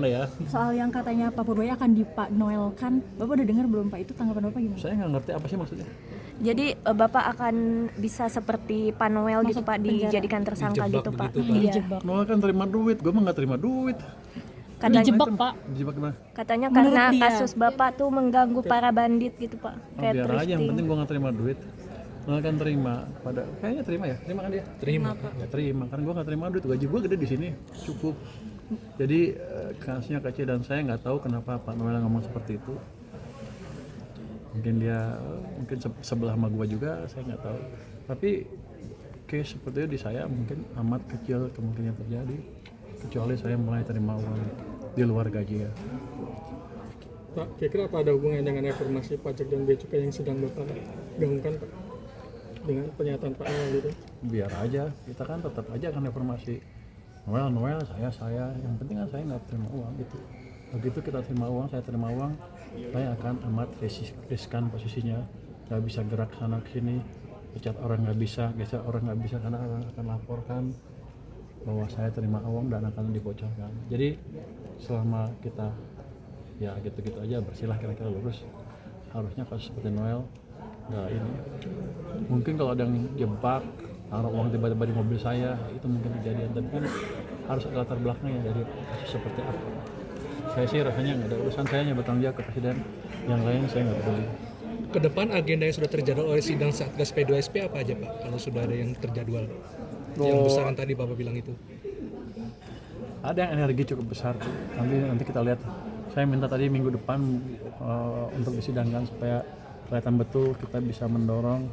lah ya. Soal yang katanya Pak Purwaya akan Pak Noelkan, Bapak udah dengar belum Pak? Itu tanggapan Bapak gimana? Saya nggak ngerti apa sih maksudnya. Jadi Bapak akan bisa seperti Pak Noel gitu Pak, dijadikan tersangka gitu Pak? Dijebak. Noel kan terima duit, gue mah nggak terima duit. Dijebak Pak. Dijebak gimana? Katanya Menurut karena dia. kasus Bapak tuh mengganggu para bandit gitu Pak. Oh, biar aja, yang penting gue nggak terima duit. Noel kan terima, kayaknya terima ya, terima kan dia? Terima. Ya terima, kan gue nggak terima duit, gaji gue gede di sini, cukup. Jadi kasusnya kecil dan saya nggak tahu kenapa Pak Noel ngomong seperti itu. Mungkin dia, mungkin sebelah sama gue juga, saya nggak tahu. Tapi case seperti itu di saya mungkin amat kecil kemungkinan terjadi, kecuali saya mulai terima uang di luar gaji ya. Pak, kira-kira apa ada hubungannya dengan reformasi pajak dan bea cukai yang sedang Bapak gaungkan Pak? Dengan pernyataan Pak Noel itu? Biar aja, kita kan tetap aja akan reformasi. Noel, saya, yang penting kan saya nggak terima uang gitu. Begitu kita terima uang, saya terima uang, saya akan amat riskan posisinya, nggak bisa gerak sana ke sini, pecat orang nggak bisa, geser orang nggak bisa karena orang akan laporkan bahwa saya terima uang dan akan dibocorkan. Jadi selama kita ya gitu-gitu aja bersilah kira-kira lurus, harusnya kasus seperti Noel nggak ini. Mungkin kalau ada yang jebak taruh uang tiba-tiba di mobil saya, itu mungkin kejadian, tapi kan harus ada latar belakangnya dari kasus seperti apa. Saya sih rasanya nggak ada urusan, saya hanya bertanggung jawab ke presiden, yang lain saya nggak peduli. Ke depan agenda yang sudah terjadwal oleh sidang Satgas P2SP apa aja Pak? Kalau sudah ada yang terjadwal, yang besar yang tadi Bapak bilang itu. Ada yang energi cukup besar, nanti kita lihat. Saya minta tadi minggu depan untuk disidangkan supaya kelihatan betul kita bisa mendorong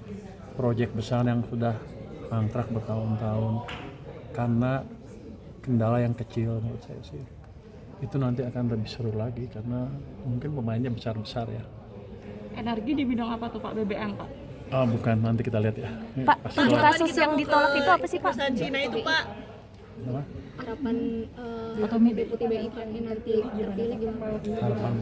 proyek besar yang sudah mangkrak bertahun-tahun karena kendala yang kecil menurut saya sih. Itu nanti akan lebih seru lagi karena mungkin pemainnya besar-besar ya. Energi di bidang apa tuh Pak? BBM Pak? Oh bukan, nanti kita lihat ya. Pak, 7 kasus yang ditolak itu apa sih Pak? Perusahaan Cina itu Pak. Apa? Harapan Deputi BI Pak ini nanti terpilih gimana? Harapan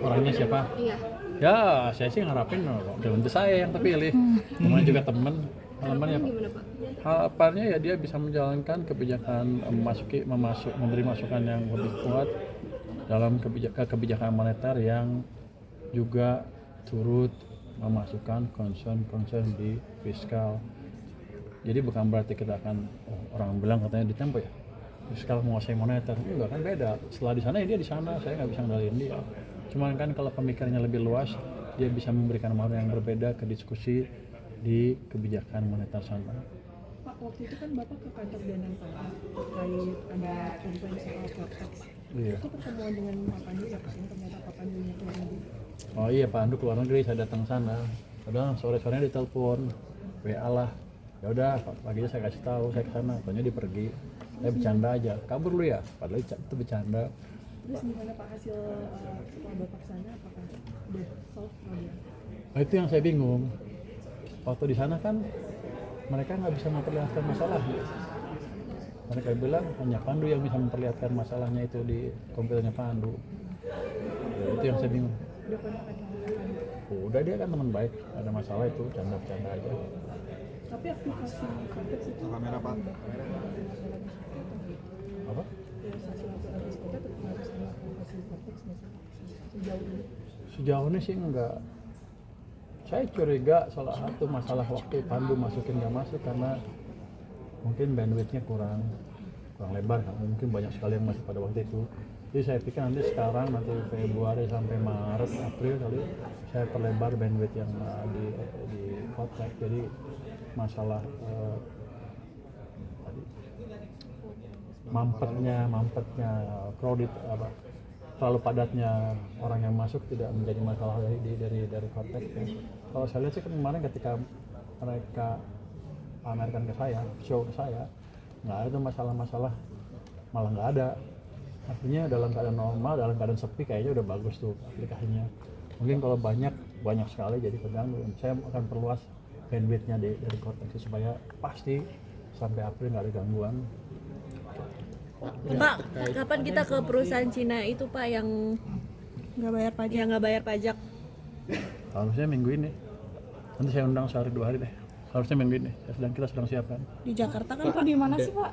orangnya siapa? Iya. Ya saya sih ngarapin nanti saya yang terpilih. Namanya juga teman. Harapannya Pak. Gimana Pak? Harapannya ya dia bisa menjalankan kebijakan memberi masukan yang lebih kuat dalam kebijakan moneter yang juga turut memasukkan concern di fiskal. Jadi bukan berarti kita akan orang bilang katanya di Tempo ya fiskal menguasai moneter, enggak kan beda. Setelah di sana ya dia di sana, saya nggak bisa ngendaliin dia. Cuman kan kalau pemikirannya lebih luas, dia bisa memberikan makna yang berbeda ke diskusi di kebijakan moneter sana. Pak, waktu itu kan Bapak ke kantor Danang Pangan terkait ada komplain soal Cortex. Iya. Itu pertemuan dengan Pak Pandu ya Pak, yang ternyata Pak Pandu yang keluar negeri. Oh iya, Pak Andu keluar negeri, saya datang sana. Padahal sore-sorenya ditelepon, WA lah. Ya udah, paginya saya kasih tahu saya ke sana. Tanya dia pergi. Saya bercanda aja, kabur lu ya. Padahal itu bercanda. Terus gimana Pak hasil setelah Bapak kesana, apakah udah solve problem? Nah, itu yang saya bingung. Waktu di sana kan mereka nggak bisa memperlihatkan masalahnya. Mereka bilang hanya Pandu yang bisa memperlihatkan masalahnya itu di komputernya Pandu. Ya, itu yang saya bingung. Udah dia kan teman baik, ada masalah itu canda-canda aja. Tapi aktivasi Cortex itu Kamera Pak. Apa? realisasi aktivasi kita tetap harus ada aktivasi Cortex nggak sih? Sejauh ini? Sejauh ini sih enggak. Saya curiga salah satu masalah waktu Pandu masukin nggak masuk karena mungkin bandwidthnya kurang lebar kan. Mungkin banyak sekali yang masuk pada waktu itu. Jadi saya pikir nanti sekarang nanti Februari sampai Maret April kali saya perlebar bandwidth yang di Cortex. Jadi masalah mampetnya crowded apa terlalu padatnya orang yang masuk tidak menjadi masalah dari Cortex. Kalau saya lihat sih kemarin ketika mereka pamerkan ke saya, show ke saya, nggak ada tuh masalah-masalah, malah nggak ada. Artinya dalam keadaan normal, dalam keadaan sepi kayaknya udah bagus tuh aplikasinya. Mungkin kalau banyak sekali jadi terganggu. Saya akan perluas bandwidthnya dari Cortex supaya pasti sampai April nggak ada gangguan. Pak, kapan kita ke perusahaan Cina itu Pak yang Nggak bayar pajak. nggak bayar pajak? Harusnya minggu ini. Nanti saya undang sehari 2 hari deh. Harusnya minggu ini. Kita sedang siapkan. Di Jakarta kan Itu Pak? di mana sih Pak?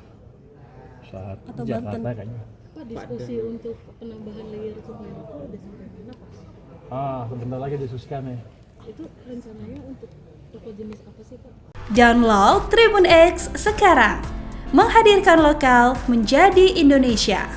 Saat Atau Jakarta Banten? kayaknya. Pak Pak diskusi untuk penambahan layer cukai itu udah sampai mana Pak? Sebentar lagi didiskusikan ya. Itu rencananya untuk toko jenis apa sih Pak? Download Tribun X sekarang, menghadirkan lokal menjadi Indonesia.